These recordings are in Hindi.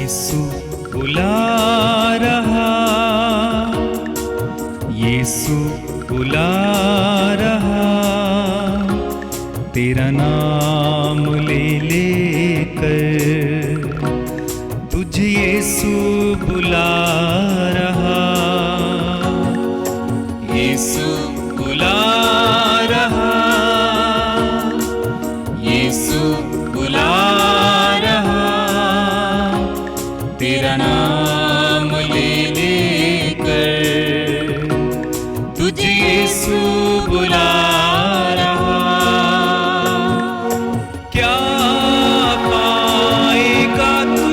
यीशु बुला रहा, यीशु बुला रहा, तेरा नाम ले लेकर तुझ यीशु बुला रहा, यीशु बुला रहा, यीशु बुला रहा, तेरा नाम ले लेकर तुझ यीशु बुला रहा। क्या पाएगा तू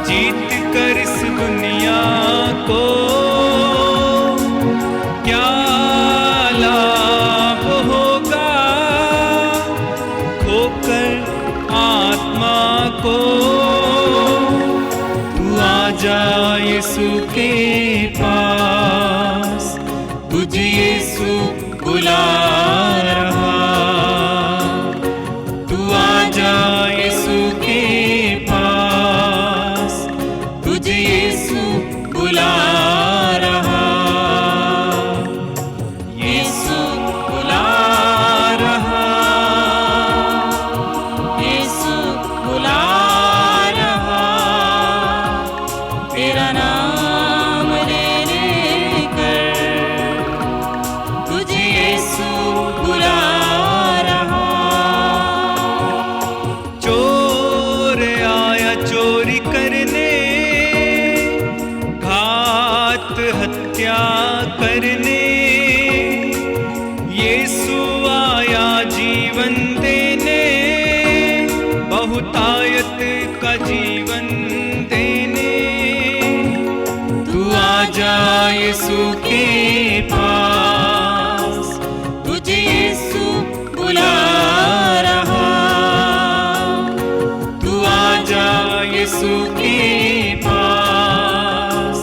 जीत कर इस दुनिया को, क्या लाभ होगा खोकर आत्मा को। तू आजा यीशु के पास, तुझ यीशु बुला रहा। तू आजा यीशु के पास, तुझ यीशु बुला रहा, यीशु बुला रहा, यीशु बुला रहा, तेरा नाम ले लेकर तुझ यीशु बुला रहा। चोर आया चोरी करने, घात हत्या करने, यीशु आया जीवन देने, बहुतायत का जीवन देने। तू आजा यीशु के पास, तुझ यीशु बुला रहा। तू आजा यीशु के पास,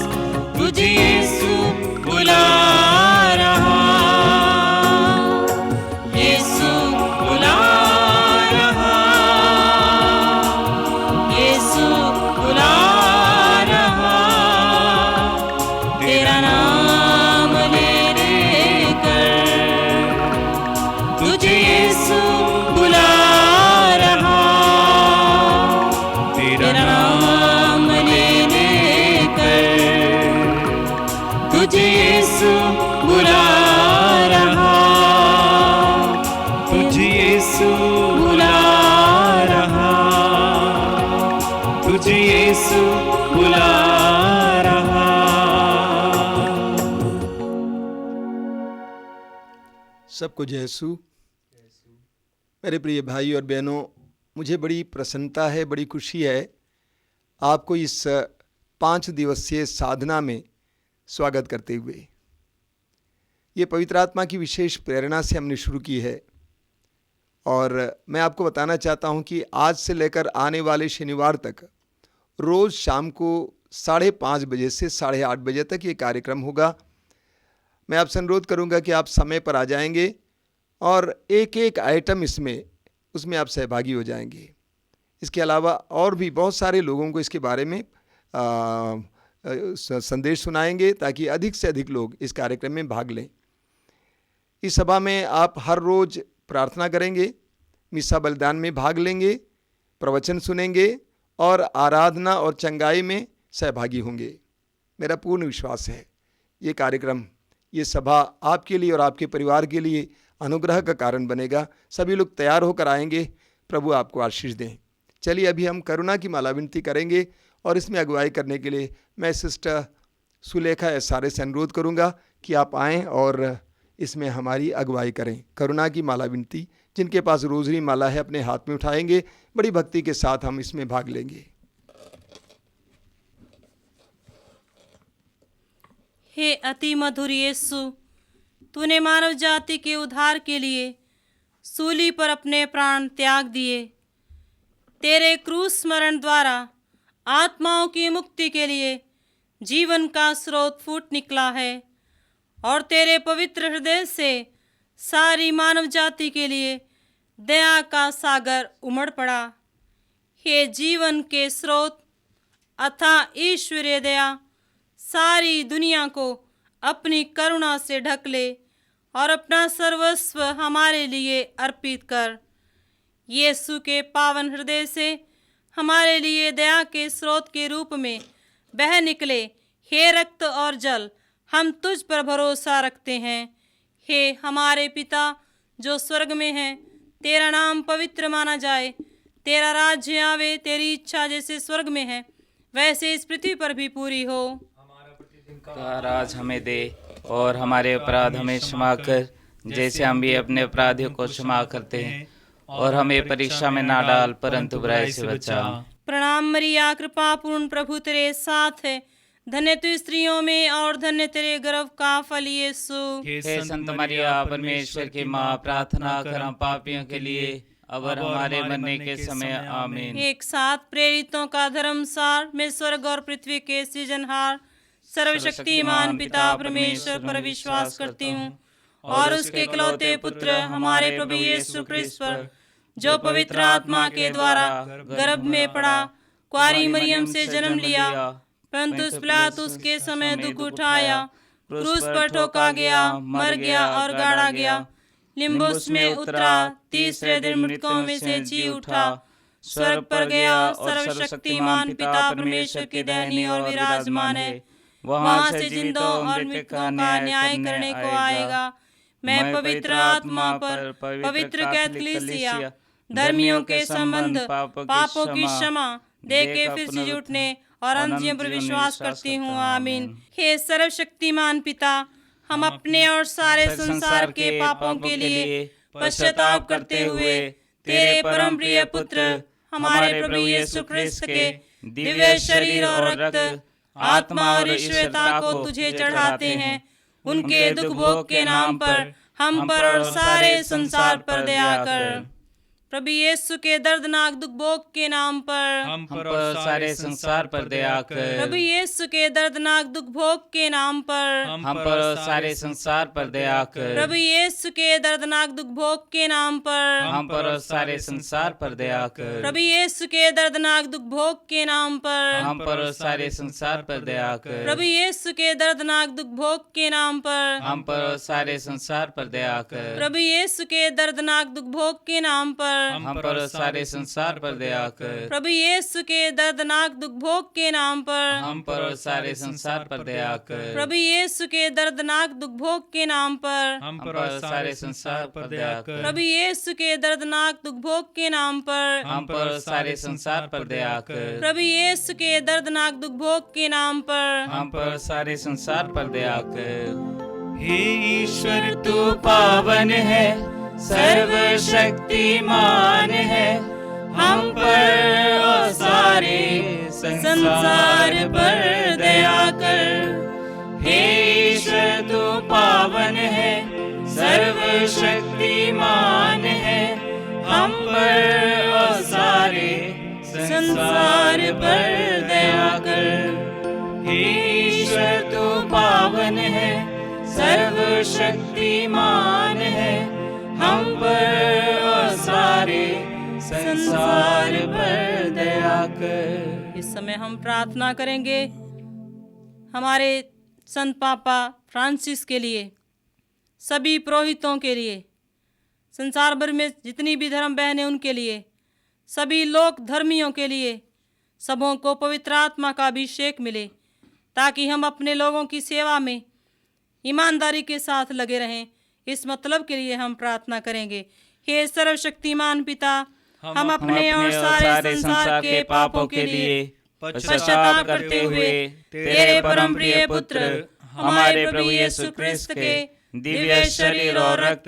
तुझ यीशु बुला रहा, यीशु बुला रहा, यीशु बुला रहा, तेरा नाम ले लेकर तुझ यीशु बुला रहा। तेरा नाम ले लेकर तुझ यीशु बुला रहा, तुझ यीशु बुला रहा, तुझ यीशु बुला रहा। सबको जय यीशु। मेरे प्रिय भाई और बहनों, मुझे बड़ी प्रसन्नता है, बड़ी खुशी है आपको इस 5 दिवसीय साधना में स्वागत करते हुए। ये पवित्र आत्मा की विशेष प्रेरणा से हमने शुरू की है और मैं आपको बताना चाहता हूँ कि आज से लेकर आने वाले शनिवार तक रोज़ शाम को 5:30 बजे से 8:30 बजे तक ये कार्यक्रम होगा। मैं आपसे अनुरोध करूंगा कि आप समय पर आ जाएंगे और एक एक आइटम उसमें आप सहभागी हो जाएंगे। इसके अलावा और भी बहुत सारे लोगों को इसके बारे में संदेश सुनाएंगे ताकि अधिक से अधिक लोग इस कार्यक्रम में भाग लें। इस सभा में आप हर रोज़ प्रार्थना करेंगे, मिसा बलिदान में भाग लेंगे, प्रवचन सुनेंगे और आराधना और चंगाई में सहभागी होंगे। मेरा पूर्ण विश्वास है ये कार्यक्रम, ये सभा आपके लिए और आपके परिवार के लिए अनुग्रह का कारण बनेगा। सभी लोग तैयार होकर आएंगे। प्रभु आपको आशीष दें। चलिए अभी हम करुणा की माला विनती करेंगे और इसमें अगुवाई करने के लिए मैं सिस्टर सुलेखा एसारे से अनुरोध करूंगा कि आप आएँ और इसमें हमारी अगुवाई करें। करुणा की माला विनती, जिनके पास रोजरी माला है अपने हाथ में उठाएंगे, बड़ी भक्ति के साथ हम इसमें भाग लेंगे। हे अति मधुर यीशु, तूने मानव जाति के उद्धार के लिए सूली पर अपने प्राण त्याग दिए। तेरे क्रूस स्मरण द्वारा आत्माओं की मुक्ति के लिए जीवन का स्रोत फूट निकला है और तेरे पवित्र हृदय से सारी मानव जाति के लिए दया का सागर उमड़ पड़ा। हे जीवन के स्रोत अथाह ईश्वरीय दया सारी दुनिया को अपनी करुणा से ढक ले और अपना सर्वस्व हमारे लिए अर्पित कर। यीशु के पावन हृदय से हमारे लिए दया के स्रोत के रूप में बह निकले। हे रक्त और जल, हम तुझ पर भरोसा रखते हैं। हे हमारे पिता जो स्वर्ग में है, तेरा नाम पवित्र माना जाए, तेरा राज्य आवे, तेरी इच्छा जैसे स्वर्ग में है वैसे इस पृथ्वी पर भी पूरी हो। का राज हमें दे और हमारे अपराध हमें क्षमा कर, जैसे हम भी अपने अपराधियों को क्षमा करते हैं, और हमें परीक्षा में ना डाल परंतु बुराई से बचा। प्रणाम मरिया, कृपा पूर्ण प्रभु तेरे साथ है, धन्य तू स्त्रियों में और धन्य तेरे गर्भ का फल यीशु। हे संत मरिया परमेश्वर की माँ, प्रार्थना कर हम पापियों के लिए अब और हमारे मरने के समय आमीन। एक साथ प्रेरितों का धर्मसार, मैं स्वर्ग और पृथ्वी के सृजनहार सर्वशक्तिमान पिता परमेश्वर पर विश्वास करती हूँ और उसके इकलौते पुत्र हमारे प्रभु यीशु क्रिस्त पर, जो पवित्र आत्मा के द्वारा गर्भ में पड़ा, कुंवारी मरियम से जन्म लिया, परंतु पिलातुस के समय दुख उठाया, क्रूस पर ठोका गया, मर गया और गाड़ा गया, लिम्बुस में उतरा, तीसरे दिन मृतकों में से जी उठा, स्वर्ग पर गया, सर्वशक्तिमान पिता परमेश्वर की दाहिनी ओर विराजमान है, वहां से जिंदों और मृतकों का न्याय करने को आएगा। मैं पवित्र आत्मा पर, पवित्र कैथलिसिया, धर्मियों के संबंध, पापों की क्षमा दे के फिर से उठने और अंतिम पर विश्वास करती हूँ, आमीन। हे सर्वशक्तिमान पिता, हम अपने और सारे संसार के पापों के लिए पश्चाताप करते हुए तेरे परम प्रिय पुत्र हमारे प्रभु यीशु क्रिस्त के दिव्य शरीर और रक्त, आत्मा और ईश्वरता को तुझे चढ़ाते हैं। उनके दुख भोग के नाम पर हम पर और सारे संसार पर दया कर। प्रभु यीशु के दर्दनाक दुख भोग के नाम पर हम पर और सारे संसार पर दया कर। प्रभु यीशु के दर्दनाक दुख भोग के नाम पर हम पर और सारे संसार पर दया कर। प्रभु यीशु के दर्दनाक दुख भोग के नाम पर हम पर और सारे संसार पर दया कर। प्रभु यीशु के दर्दनाक दुख भोग के नाम पर हम पर और सारे संसार पर दया कर। प्रभु यीशु के दर्दनाक दुख भोग के नाम पर हम पर और सारे संसार पर दया कर। प्रभु यीशु के दर्दनाक दुख भोग के नाम पर हम पर और सारे संसार पर दया कर। प्रभु यीशु के दर्दनाक दुख भोग के नाम पर हम पर और सारे संसार पर दया कर। प्रभु यीशु के दर्दनाक दुख भोग के नाम पर हम पर और सारे संसार पर दया कर। प्रभु यीशु के दर्दनाक दुख भोग के नाम पर हम पर और सारे संसार पर दया कर। प्रभु यीशु के दर्दनाक दुख भोग के नाम पर हम पर और सारे संसार पर दया कर। हे ईश्वर तू पावन है, सर्वशक्तिमान है, हम पर और सारे संसार पर दया कर। हे ईश्वर तू पावन है, सर्वशक्तिमान है, हम पर और सारे संसार पर दया कर। हे ईश्वर तू पावन है, सर्वशक्तिमान है, हम पर और सारे संसार पर दया कर। इस समय हम प्रार्थना करेंगे हमारे संत पापा फ्रांसिस के लिए, सभी पुरोहितों के लिए, संसार भर में जितनी भी धर्म बहनें उनके लिए, सभी लोक धर्मियों के लिए, सबों को पवित्र आत्मा का अभिषेक मिले ताकि हम अपने लोगों की सेवा में ईमानदारी के साथ लगे रहें। इस मतलब के लिए हम प्रार्थना करेंगे। हे सर्वशक्तिमान पिता, हम अपने और सारे संसार के पापों के लिए पश्चाताप करते हुए तेरे परम प्रिय पुत्र हमारे प्रभु यीशु क्रिस्त के दिव्य शरीर और रक्त,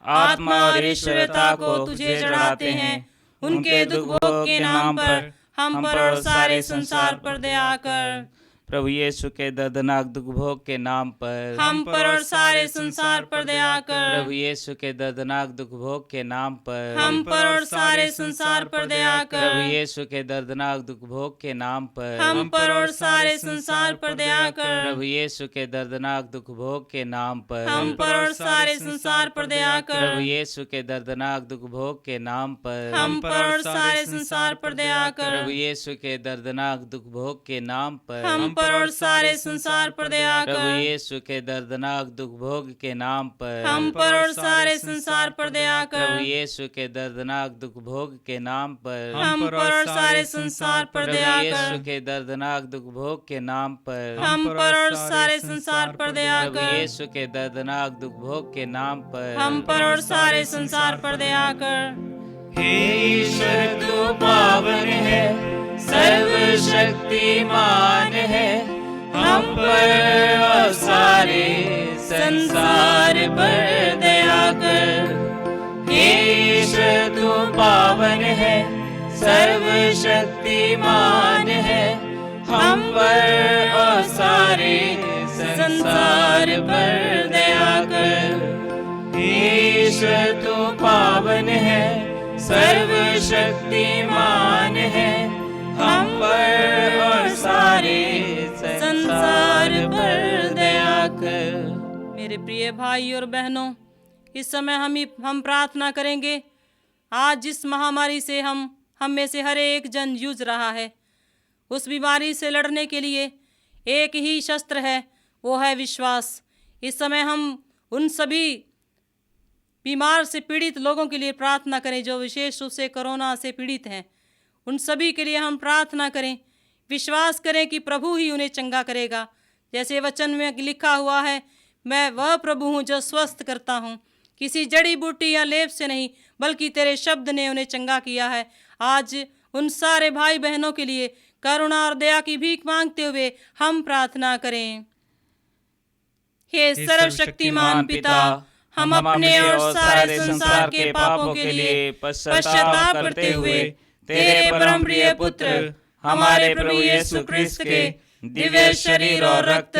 आत्मा और ईश्वरता को तुझे चढ़ाते हैं। उनके दुख भोग के नाम पर हम पर और सारे संसार पर दया कर। प्रभु यीशु के दर्दनाक दुख भोग के नाम पर हम पर और सारे संसार पर दया कर। प्रभु यीशु के दर्दनाक दुख भोग के नाम पर हम पर और सारे संसार पर दया कर। प्रभु यीशु के दर्दनाक दुख भोग के नाम पर हम पर और सारे संसार पर दया कर। प्रभु यीशु के दर्दनाक दुख भोग के नाम पर हम पर और सारे संसार पर दया कर। प्रभु यीशु के दर्दनाक दुख भोग के नाम पर हम पर और सारे संसार पर दया कर। प्रभु यीशु के दर्दनाक दुख भोग के नाम पर हम पर और सारे संसार पर दया प्रभु कर। यीशु के दर्दनाक दुख भोग के नाम पर हम पर और सारे संसार पर दया कर। प्रभु यीशु के दर्दनाक दुख भोग के नाम पर हम पर और सारे संसार पर प्रभु दया यीशु कर। के दर्दनाक दुख भोग के नाम पर हम पर और सारे संसार पर दया प्रभु कर। यीशु के दर्दनाक दुख भोग के नाम पर हम पर और सारे संसार पर दया कर। हे ईश्वर तू पावन है, सर्वशक्तिमान है, हम पर और सारे संसार पर दया कर। हे ईश्वर तू पावन है, सर्वशक्तिमान है, हम पर और सारे संसार पर दया कर। हे ईश्वर तू पावन है, सर्वशक्तिमान है, हम पर और सारे संसार पर दया कर। मेरे प्रिय भाई और बहनों, इस समय हम प्रार्थना करेंगे। आज जिस महामारी से हम में से हर एक जन जूझ रहा है, उस बीमारी से लड़ने के लिए एक ही शस्त्र है, वो है विश्वास। इस समय हम उन सभी बीमार से पीड़ित लोगों के लिए प्रार्थना करें जो विशेष रूप से कोरोना से पीड़ित हैं। उन सभी के लिए हम प्रार्थना करें, विश्वास करें कि प्रभु ही उन्हें चंगा करेगा। जैसे वचन में लिखा हुआ है, मैं वह प्रभु हूँ जो स्वस्थ करता हूँ, किसी जड़ी बूटी या लेप से नहीं, बल्कि तेरे शब्द ने उन्हें चंगा किया है। आज उन सारे भाई बहनों के लिए करुणा और दया की भीख मांगते हुए हम प्रार्थना करें। हे सर्वशक्तिमान पिता, हम अपने और सारे संसार के पापों के लिए पश्चाताप करते हुए तेरे परम प्रिय पुत्र हमारे प्रभु यीशु क्रिस्त के दिव्य शरीर और रक्त,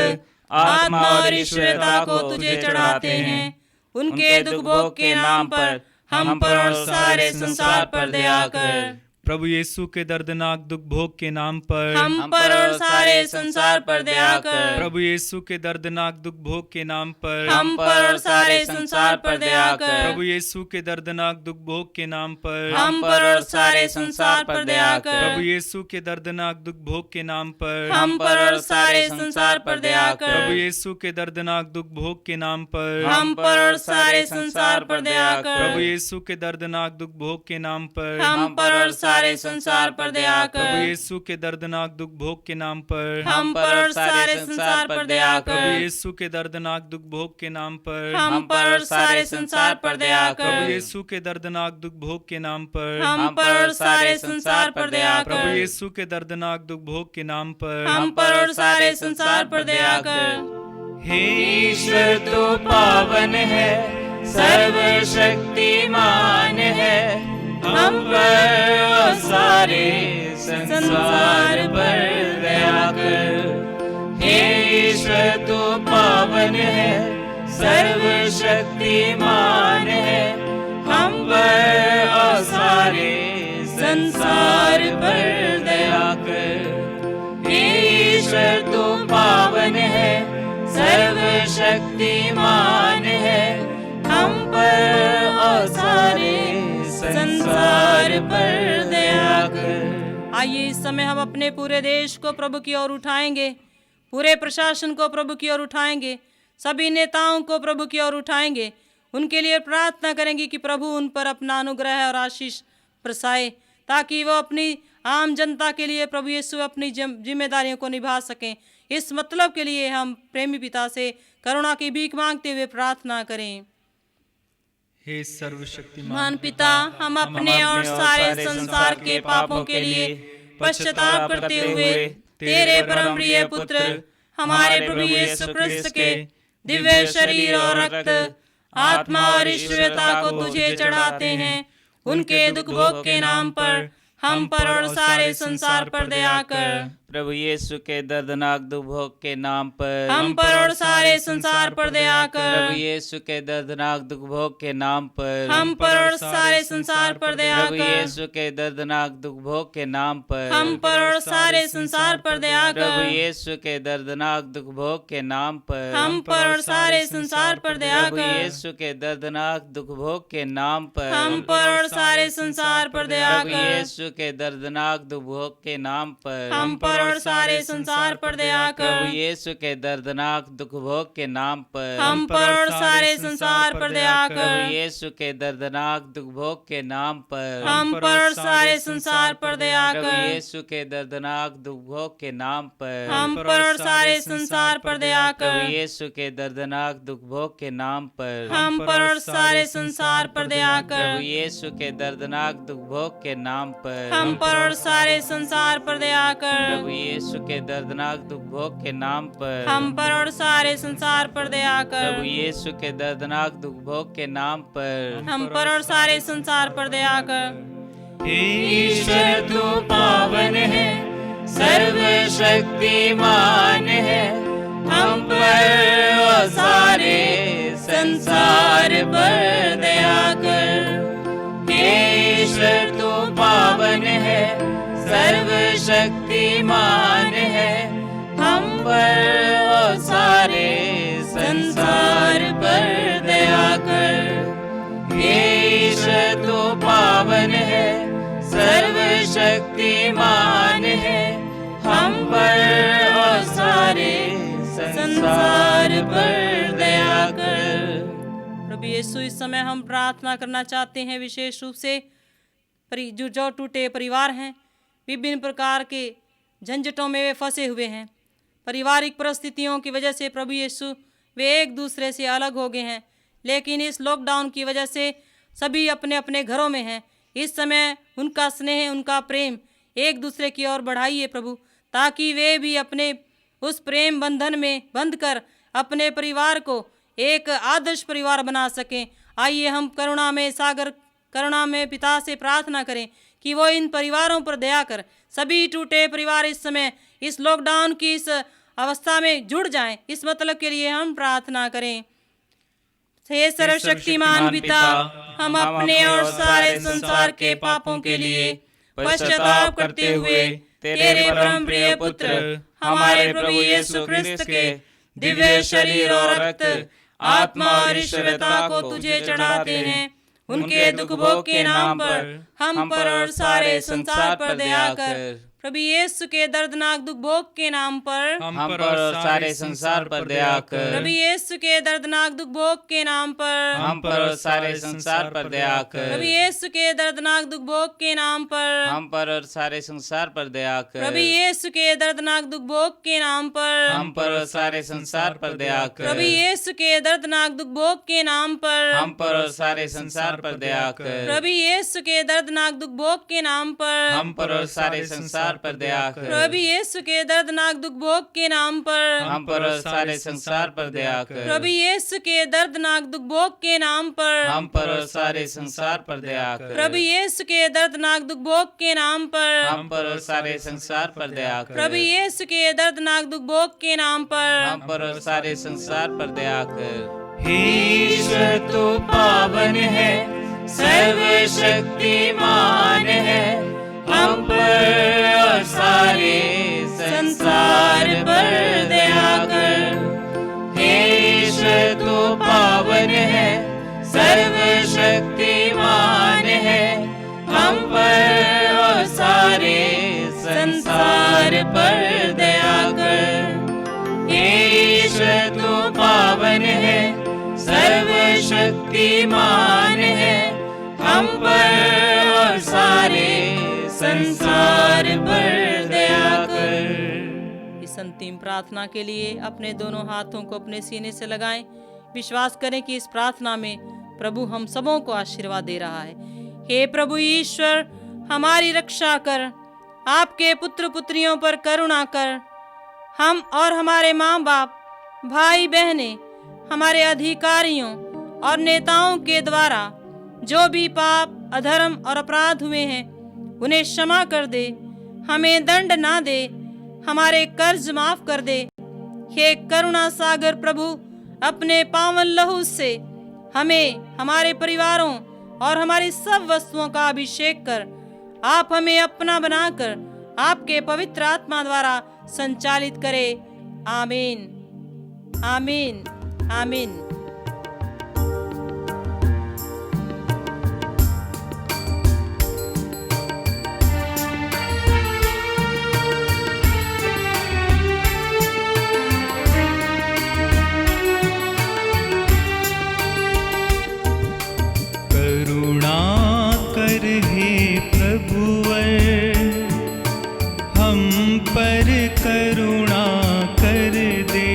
आत्मा और ईश्वरता को तुझे चढ़ाते हैं। उनके दुख भोग के नाम पर हम पर और सारे संसार पर दया कर। प्रभु यीशु के दर्दनाक दुख भोग के नाम पर हम पर और सारे संसार पर दया कर। प्रभु यीशु के दर्दनाक दुख भोग के नाम पर हम पर और सारे संसार पर दया कर। प्रभु यीशु के दर्दनाक दुख भोग के नाम पर हम पर और सारे संसार पर दया कर। प्रभु यीशु के दर्दनाक दुख भोग के नाम पर हम पर और सारे संसार पर दया कर। प्रभु यीशु के दर्दनाक दुख भोग के नाम पर हम पर और सारे संसार पर दया कर। प्रभु यीशु के दर्दनाक दुख भोग के नाम पर हम पर और सारे संसार पर दया कर। प्रभु यीशु के दर्दनाक दुख भोग के नाम पर हम पर और सारे संसार पर दया प्रभु कर। यीशु के दर्दनाक दुख भोग के नाम पर हम पर और सारे संसार पर दया प्रभु कर। यीशु के दर्दनाक दुख भोग के नाम पर हम पर और सारे संसार पर दया प्रभु कर। यीशु के दर्दनाक दुख भोग के नाम पर हम पर और सारे संसार पर दया कर। हे ईश्वर तो पावन है, सर्वशक्तिमान है, हम पर और सारे संसार पर दया कर। हे ईश्वर तो पावन है, सर्वशक्तिमान है, हम पर और सारे संसार पर दया कर। हे ईश्वर तो पावन है, सर्वशक्तिमान है, हम पर और सारे संसार पर दया कर। आइए इस समय हम अपने पूरे देश को प्रभु की ओर उठाएंगे, पूरे प्रशासन को प्रभु की ओर उठाएंगे, सभी नेताओं को प्रभु की ओर उठाएंगे। उनके लिए प्रार्थना करेंगे कि प्रभु उन पर अपना अनुग्रह और आशीष बरसाए, ताकि वो अपनी आम जनता के लिए प्रभु यीशु अपनी जिम्मेदारियों को निभा सकें। इस मतलब के लिए हम प्रेमी पिता से करुणा की भीख मांगते हुए प्रार्थना करें। हे सर्वशक्तिमान महान पिता, हम अपने और सारे संसार के पापों के लिए पश्चाताप करते हुए तेरे परम प्रिय पुत्र हमारे प्रभु यीशु क्रिस्त के दिव्य शरीर और रक्त, आत्मा और ईश्वरता को तुझे चढ़ाते हैं। उनके दुख भोग के नाम पर हम पर और सारे संसार पर दया कर। प्रभु यीशु के दर्दनाक दुख भोग के नाम पर हम पर और सारे संसार पर दया कर। प्रभु यीशु के दर्दनाक दुख भोग के नाम पर हम पर और सारे संसार पर दया प्रभु कर। यीशु के दर्दनाक दुख भोग के नाम पर हम पर और सारे संसार पर दया प्रभु कर। यीशु के दर्दनाक दुख भोग के नाम पर हम पर और सारे संसार पर दया प्रभु कर। यीशु के दर्दनाक दुख भोग के नाम पर हम पर और सारे संसार पर दया प्रभु कर। यीशु के दर्दनाक दुख भोग के नाम पर हम पर और सारे संसार पर दया प्रभु कर। यीशु के दर्दनाक दुख भोग के नाम पर हम पर और सारे संसार पर दया प्रभु कर। यीशु के दर्दनाक दुख भोग के नाम पर हम पर और सारे संसार पर दया प्रभु कर। यीशु के दर्दनाक दुख भोग के नाम पर हम पर और सारे संसार पर दया प्रभु कर। यीशु के दर्दनाक दुख भोग के नाम पर हम पर और सारे संसार पर दया कर। प्रभु यीशु के दर्दनाक दुख भोग के नाम पर हम पर और सारे संसार पर दया कर। प्रभु यीशु के दर्दनाक दुख भोग के नाम पर हम पर और सारे संसार पर दया कर। प्रभु यीशु के दर्दनाक दुख भोग के नाम पर हम पर और सारे संसार पर दया कर। ईश्वर तू पावन है, सर्वशक्तिमान है, हम पर और सारे संसार पर दया कर। ईश्वर तू पावन है, सर्वशक्तिमान है, हम पर और सारे संसार पर दया कर। ईश्वर तू पावन है, सर्वशक्तिमान है, हम पर और सारे संसार पर दया कर। प्रभु यीशु, इस समय हम प्रार्थना करना चाहते हैं विशेष रूप से जो टूटे परिवार हैं, विभिन्न प्रकार के झंझटों में वे फंसे हुए हैं। पारिवारिक परिस्थितियों की वजह से प्रभु यीशु वे एक दूसरे से अलग हो गए हैं, लेकिन इस लॉकडाउन की वजह से सभी अपने अपने घरों में हैं। इस समय उनका स्नेह, उनका प्रेम एक दूसरे की ओर बढ़ाइए प्रभु, ताकि वे भी अपने उस प्रेम बंधन में बंधकर अपने परिवार को एक आदर्श परिवार बना सकें। आइए हम करुणा में पिता से प्रार्थना करें कि वो इन परिवारों पर दया कर सभी टूटे परिवार इस समय इस लॉकडाउन की इस अवस्था में जुड़ जाएं। इस मतलब के लिए हम प्रार्थना करें। हे सर्वशक्तिमान पिता, हम अपने और सारे संसार के पापों के लिए पश्चाताप करते हुए तेरे परम प्रिय पुत्र हमारे प्रभु यीशु क्रिस्त के दिव्य शरीर और रक्त, आत्मा और ईश्वरता को तुझे चढ़ाते हैं। उनके दुख भोग के नाम पर हम पर और सारे संसार पर दया कर। प्रभु यीशु के दर्दनाक दुख भोग के नाम पर हम पर और सारे संसार पर दया कर। प्रभु यीशु के दर्दनाक दुख भोग के नाम पर हम पर और सारे संसार पर दया कर। प्रभु यीशु के दर्दनाक दुख भोग के नाम पर हम पर और सारे संसार पर दया कर। प्रभु यीशु के दर्दनाक दुख भोग के नाम पर हम पर और सारे संसार पर दया कर। प्रभु यीशु के दर्दनाक दुख भोग के नाम पर हम पर और सारे संसार पर दया कर। प्रभु यीशु के दर्दनाक दुख भोग के नाम पर हम पर और सारे संसार पर दया कर। प्रभु यीशु के दर्दनाक दुख भोग के नाम पर हम पर और सारे संसार पर दया कर। प्रभु यीशु के दर्दनाक दुख भोग के नाम पर हम पर और सारे संसार पर दया कर। प्रभु यीशु के दर्दनाक दुख भोग के नाम पर हम पर और सारे संसार पर दया कर। प्रभु यीशु के दर्दनाक दुख भोग के नाम पर हम पर और सारे संसार पर दया कर। ईश्वर तू पावन है, सर्वशक्तिमान है, हम पर और सारे संसार पर दया कर। ईश्वर तू पावन है, सर्वशक्तिमान है, हम पर और सारे संसार पर दया कर। ईश्वर तू पावन है, सर्वशक्तिमान है, हम पर और सारे संसार पर दया कर। इस अंतिम प्रार्थना के लिए अपने दोनों हाथों को अपने सीने से लगाएं। विश्वास करें कि इस प्रार्थना में प्रभु हम सबों को आशीर्वाद दे रहा है। हे प्रभु ईश्वर, हमारी रक्षा कर, आपके पुत्र पुत्रियों पर करुणा कर। हम और हमारे माँ बाप, भाई बहनें, हमारे अधिकारियों और नेताओं के द्वारा जो भी पाप, अधर्म और अपराध हुए हैं, उन्हें क्षमा कर दे, हमें दंड ना दे, हमारे कर्ज माफ कर दे। हे करुणा सागर प्रभु, अपने पावन लहू से हमें, हमारे परिवारों और हमारी सब वस्तुओं का अभिषेक कर आप हमें अपना बनाकर आपके पवित्र आत्मा द्वारा संचालित करें। आमीन, आमीन, आमीन। करुणा कर दे,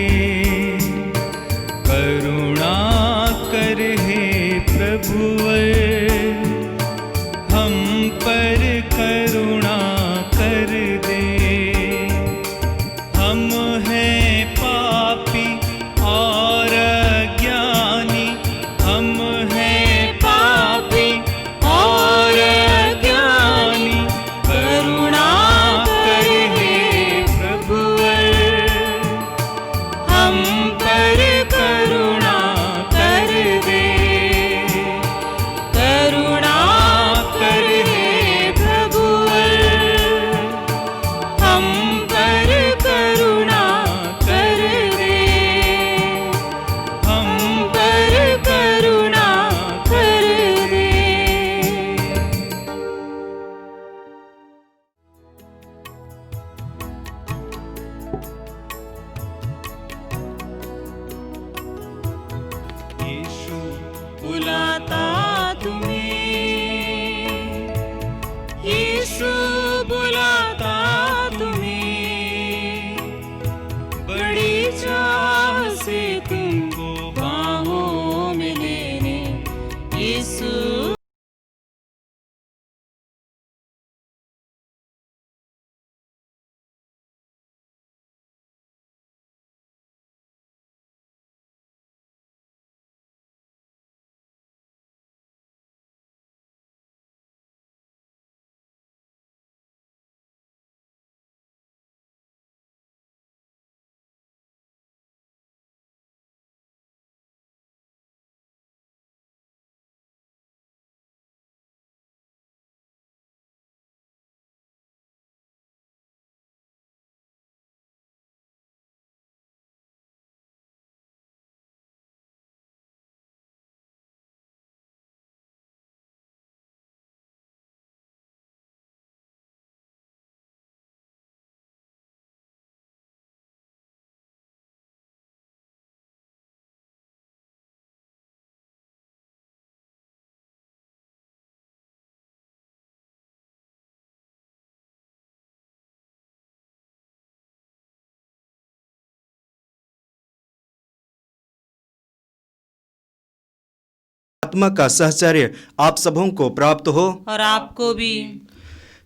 करुणा कर हे प्रभुवर, हम पर करुणा कर दे। हम हैं पापी और अज्ञानी, हम हैं पापी और अज्ञानी, करुणा कर हे हम पर करुणा कर दे, करुणा कर हे प्रभुवर, हम पर करुणा कर दे, हम पर करुणा कर दे। यीशु बुलाता तुम्हें, यीशु बुलाता तुम्हें, बड़ी चाह से तुमको बाहों में लेने यीशु। आत्मा का सहचर्य आप सबों को प्राप्त हो और आपको भी।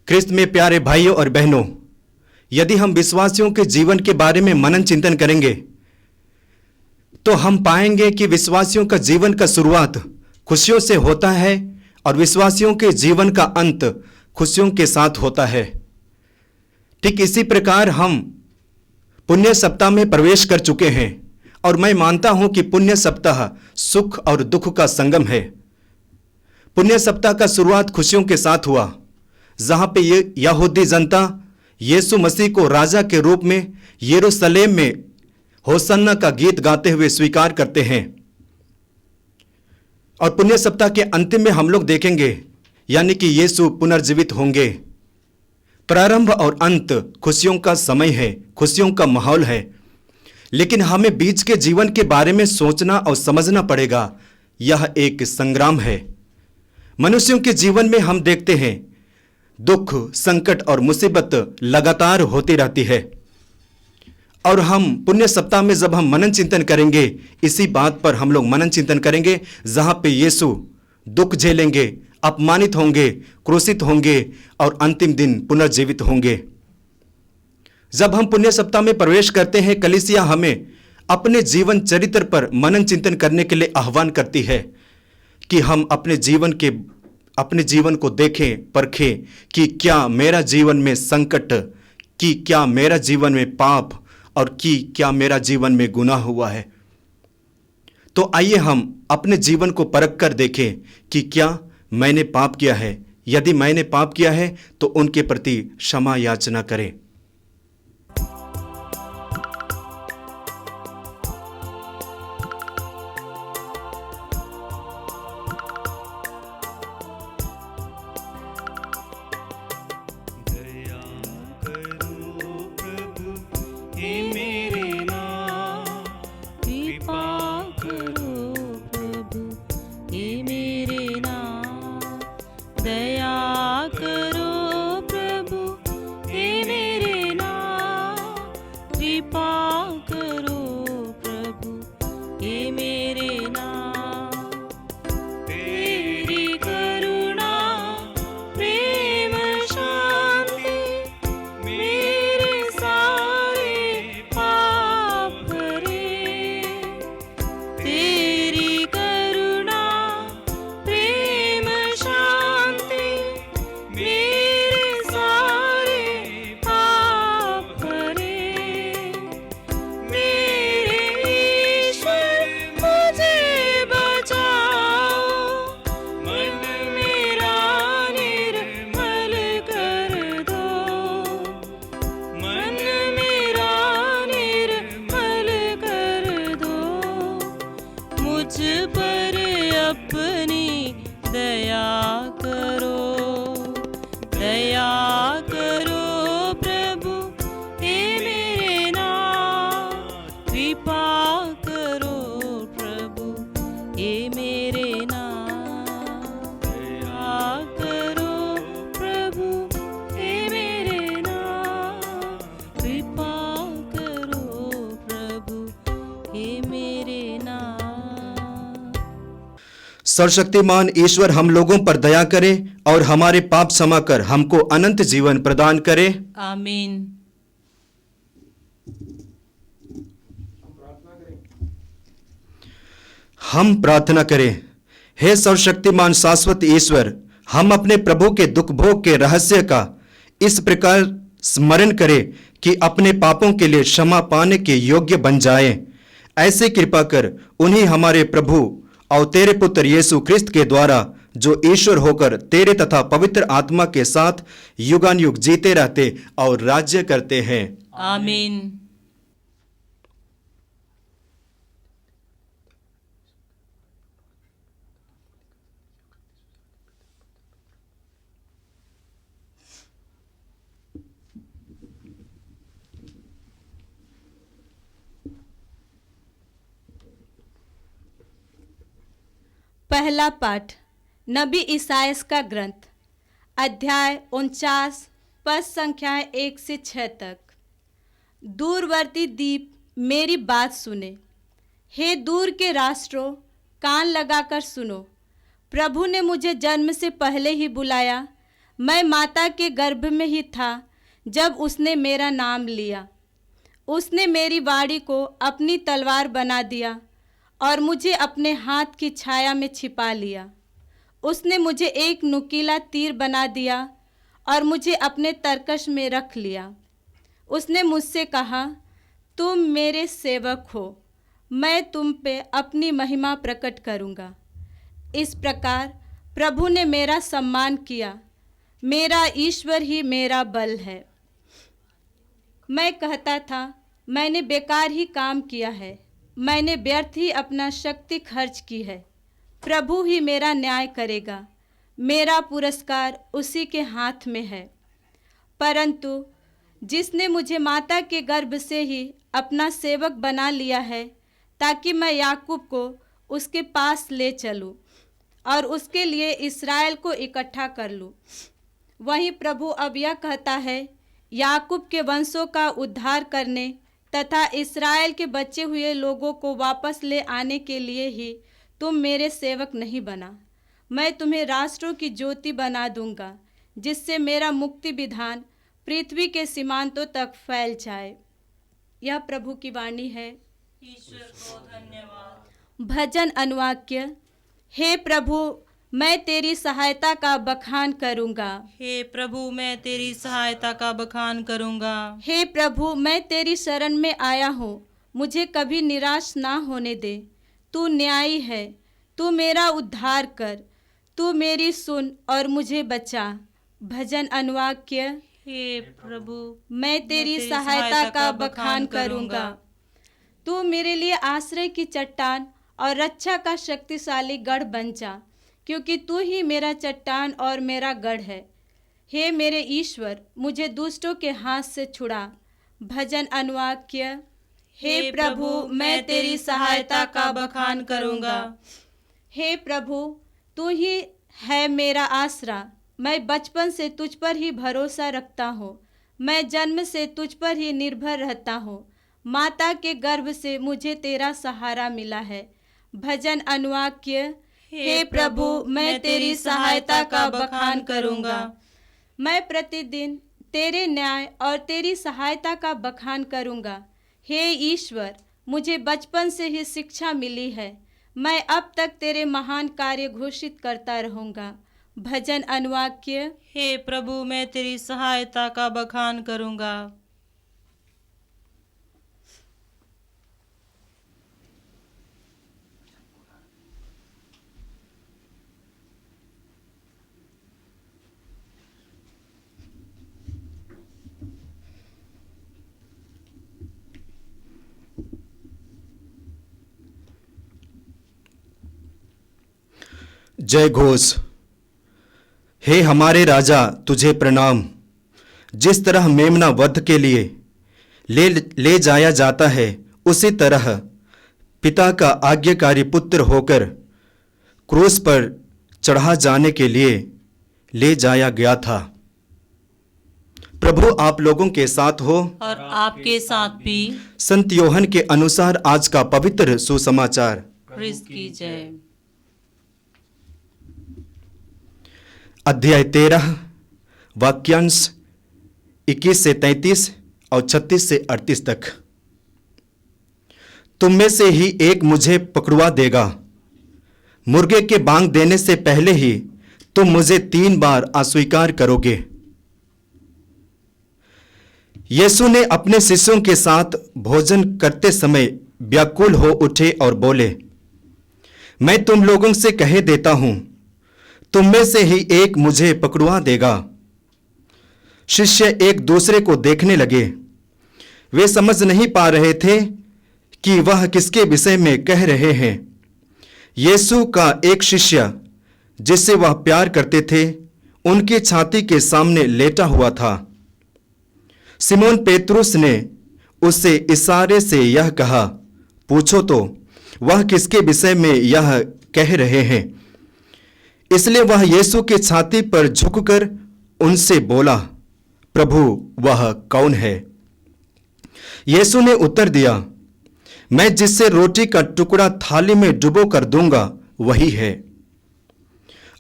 ख्रिस्त में प्यारे भाइयों और बहनों, यदि हम विश्वासियों के जीवन के बारे में मनन चिंतन करेंगे तो हम पाएंगे कि विश्वासियों का जीवन का शुरुआत खुशियों से होता है और विश्वासियों के जीवन का अंत खुशियों के साथ होता है। ठीक इसी प्रकार हम पुण्य सप्ताह में प्रवेश कर चुके हैं और मैं मानता हूं कि पुण्य सप्ताह सुख और दुख का संगम है। पुण्य सप्ताह का शुरुआत खुशियों के साथ हुआ, जहां पे ये यहूदी जनता यीशु मसीह को राजा के रूप में यरूशलेम में होसन्ना का गीत गाते हुए स्वीकार करते हैं। और पुण्य सप्ताह के अंतिम में हम लोग देखेंगे यानी कि यीशु पुनर्जीवित होंगे। प्रारंभ और अंत खुशियों का समय है, खुशियों का माहौल है, लेकिन हमें बीच के जीवन के बारे में सोचना और समझना पड़ेगा। यह एक संग्राम है। मनुष्यों के जीवन में हम देखते हैं दुख, संकट और मुसीबत लगातार होती रहती है। और हम पुण्य सप्ताह में जब हम मनन चिंतन करेंगे, इसी बात पर हम लोग मनन चिंतन करेंगे, जहां पे यीशु दुख झेलेंगे, अपमानित होंगे, क्रूसित होंगे और अंतिम दिन पुनर्जीवित होंगे। जब हम पुण्य सप्ताह में प्रवेश करते हैं, कलीसिया हमें अपने जीवन चरित्र पर मनन चिंतन करने के लिए आह्वान करती है कि हम अपने जीवन को देखें, परखें कि क्या मेरा जीवन में संकट, कि क्या मेरा जीवन में पाप और कि क्या मेरा जीवन में गुनाह हुआ है। तो आइए हम अपने जीवन को परख कर देखें कि क्या मैंने पाप किया है। यदि मैंने पाप किया है तो उनके प्रति क्षमा याचना करें। सर्वशक्तिमान ईश्वर हम लोगों पर दया करे और हमारे पाप क्षमा कर हमको अनंत जीवन प्रदान करे। आमीन। हम प्रार्थना करें। हे सर्वशक्तिमान शाश्वत ईश्वर, हम अपने प्रभु के दुख भोग के रहस्य का इस प्रकार स्मरण करें कि अपने पापों के लिए क्षमा पाने के योग्य बन जाएं। ऐसे कृपा कर उन्हीं हमारे प्रभु और तेरे पुत्र यीशु ख्रिस्त के द्वारा, जो ईश्वर होकर तेरे तथा पवित्र आत्मा के साथ युगानुयुग जीते रहते और राज्य करते हैं। आमीन। पहला पाठ नबी ईसायास का ग्रंथ, अध्याय 49, पद संख्याएं 1 से 6 तक। दूरवर्ती द्वीप मेरी बात सुने, हे दूर के राष्ट्रों कान लगाकर सुनो। प्रभु ने मुझे जन्म से पहले ही बुलाया, मैं माता के गर्भ में ही था जब उसने मेरा नाम लिया। उसने मेरी वाणी को अपनी तलवार बना दिया और मुझे अपने हाथ की छाया में छिपा लिया। उसने मुझे एक नुकीला तीर बना दिया और मुझे अपने तरकश में रख लिया। उसने मुझसे कहा, तुम मेरे सेवक हो, मैं तुम पे अपनी महिमा प्रकट करूँगा। इस प्रकार प्रभु ने मेरा सम्मान किया, मेरा ईश्वर ही मेरा बल है। मैं कहता था, मैंने बेकार ही काम किया है, मैंने व्यर्थ ही अपना शक्ति खर्च की है। प्रभु ही मेरा न्याय करेगा, मेरा पुरस्कार उसी के हाथ में है। परंतु जिसने मुझे माता के गर्भ से ही अपना सेवक बना लिया है, ताकि मैं याकूब को उसके पास ले चलूं और उसके लिए इस्राएल को इकट्ठा कर लूं। वहीं प्रभु अब यह कहता है, याकूब के वंशों का उद्धार करने तथा इस्राएल के बचे हुए लोगों को वापस ले आने के लिए ही तुम मेरे सेवक नहीं बना। मैं तुम्हें राष्ट्रों की ज्योति बना दूंगा, जिससे मेरा मुक्ति विधान पृथ्वी के सीमांतों तक फैल जाए। यह प्रभु की वाणी है। ईश्वर को धन्यवाद। भजन अनुवाक्य। हे प्रभु, मैं तेरी सहायता का बखान करूँगा। हे प्रभु, मैं तेरी सहायता का बखान करूँगा। हे प्रभु, मैं तेरी शरण में आया हूँ, मुझे कभी निराश ना होने दे। तू न्यायी है, तू मेरा उद्धार कर, तू मेरी सुन और मुझे बचा। भजन अनुवाक्य। हे प्रभु, मैं तेरी सहायता का बखान करूँगा। तू मेरे लिए आश्रय की चट्टान और रक्षा का शक्तिशाली गढ़ बन जा, क्योंकि तू ही मेरा चट्टान और मेरा गढ़ है। हे मेरे ईश्वर, मुझे दुष्टों के हाथ से छुड़ा। भजन अनुवाक्य। हे प्रभु, मैं तेरी सहायता का बखान करूँगा। हे प्रभु, तू ही है मेरा आसरा। मैं बचपन से तुझ पर ही भरोसा रखता हूँ, मैं जन्म से तुझ पर ही निर्भर रहता हूँ। माता के गर्भ से मुझे तेरा सहारा मिला है। भजन अनुवाक्य। हे प्रभु, मैं तेरी सहायता का बखान करूँगा। मैं प्रतिदिन तेरे न्याय और तेरी सहायता का बखान करूँगा। हे ईश्वर, मुझे बचपन से ही शिक्षा मिली है, मैं अब तक तेरे महान कार्य घोषित करता रहूँगा। भजन अनुवाक्य। हे प्रभु, मैं तेरी सहायता का बखान करूँगा। जय घोष। हे हमारे राजा, तुझे प्रणाम। जिस तरह मेमना वध के लिए ले जाया जाता है, उसी तरह पिता का आज्ञाकारी पुत्र होकर क्रूस पर चढ़ा जाने के लिए ले जाया गया था। प्रभु आप लोगों के साथ हो और आपके साथ भी। संत योहन के अनुसार आज का पवित्र सुसमाचार। क्रिस्त की जय। अध्याय 13 वाक्यांश 21 से 33 और 36 से 38 तक। तुम में से ही एक मुझे पकड़वा देगा। मुर्गे के बांग देने से पहले ही तुम मुझे 3 बार अस्वीकार करोगे। यीशु ने अपने शिष्यों के साथ भोजन करते समय व्याकुल हो उठे और बोले, मैं तुम लोगों से कह देता हूं, तुम में से ही एक मुझे पकड़वा देगा। शिष्य एक दूसरे को देखने लगे। वे समझ नहीं पा रहे थे कि वह किसके विषय में कह रहे हैं। यीशु का एक शिष्य जिससे वह प्यार करते थे, उनकी छाती के सामने लेटा हुआ था। सिमोन पेतरुस ने उससे इशारे से यह कहा, पूछो तो वह किसके विषय में यह कह रहे हैं। इसलिए वह यीशु की छाती पर झुककर उनसे बोला, प्रभु वह कौन है? यीशु ने उत्तर दिया, मैं जिससे रोटी का टुकड़ा थाली में डुबो कर दूंगा वही है।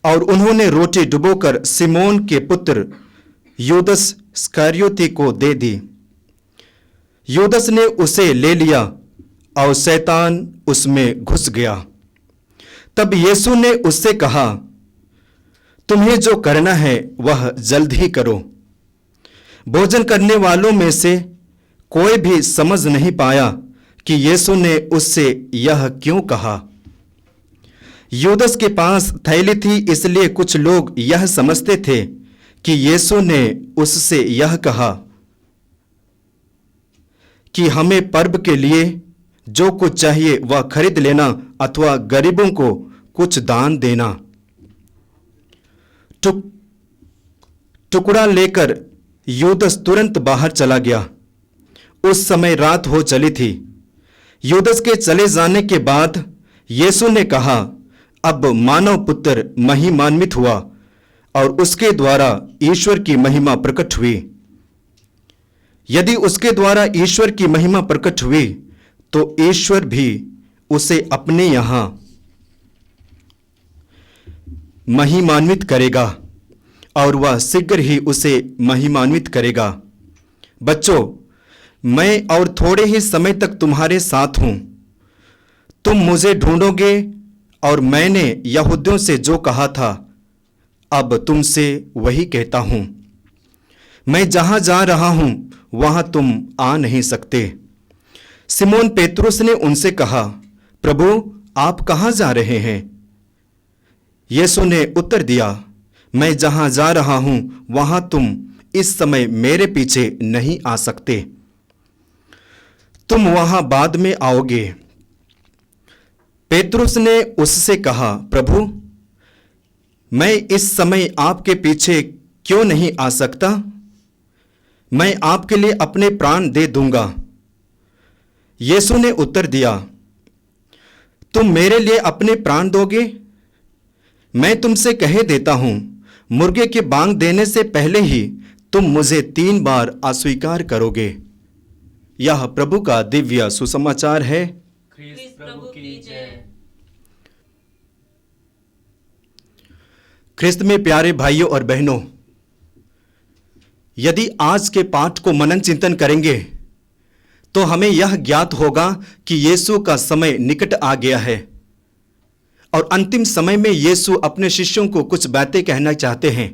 और उन्होंने रोटी डुबोकर सिमोन के पुत्र यूदस इस्करियोती को दे दी। यूदस ने उसे ले लिया और शैतान उसमें घुस गया। तब यीशु ने उससे कहा, तुम्हें जो करना है वह जल्द ही करो। भोजन करने वालों में से कोई भी समझ नहीं पाया कि यीशु ने उससे यह क्यों कहा। यूदस के पास थैली थी, इसलिए कुछ लोग यह समझते थे कि यीशु ने उससे यह कहा कि हमें पर्व के लिए जो कुछ चाहिए वह खरीद लेना अथवा गरीबों को कुछ दान देना। टुकड़ा लेकर यूदस तुरंत बाहर चला गया। उस समय रात हो चली थी। यूदस के चले जाने के बाद यीशु ने कहा, अब मानव पुत्र महिमान्वित हुआ और उसके द्वारा ईश्वर की महिमा प्रकट हुई। यदि उसके द्वारा ईश्वर की महिमा प्रकट हुई तो ईश्वर भी उसे अपने यहां महिमान्वित करेगा और वह शीघ्र ही उसे महिमान्वित करेगा। बच्चों, मैं और थोड़े ही समय तक तुम्हारे साथ हूं। तुम मुझे ढूंढोगे और मैंने यहूदियों से जो कहा था अब तुमसे वही कहता हूं। मैं जहां जा रहा हूं वहां तुम आ नहीं सकते। सिमोन पेतरुस ने उनसे कहा, प्रभु आप कहां जा रहे हैं? यीशु ने उत्तर दिया, मैं जहां जा रहा हूं वहां तुम इस समय मेरे पीछे नहीं आ सकते, तुम वहां बाद में आओगे। पेतरुस ने उससे कहा, प्रभु मैं इस समय आपके पीछे क्यों नहीं आ सकता? मैं आपके लिए अपने प्राण दे दूंगा। यीशु ने उत्तर दिया, तुम मेरे लिए अपने प्राण दोगे? मैं तुमसे कह देता हूं, मुर्गे के बांग देने से पहले ही तुम मुझे 3 बार अस्वीकार करोगे। यह प्रभु का दिव्य सुसमाचार है। ख्रिस्त में प्यारे भाइयों और बहनों, यदि आज के पाठ को मनन चिंतन करेंगे तो हमें यह ज्ञात होगा कि यीशु का समय निकट आ गया है और अंतिम समय में यीशु अपने शिष्यों को कुछ बातें कहना चाहते हैं,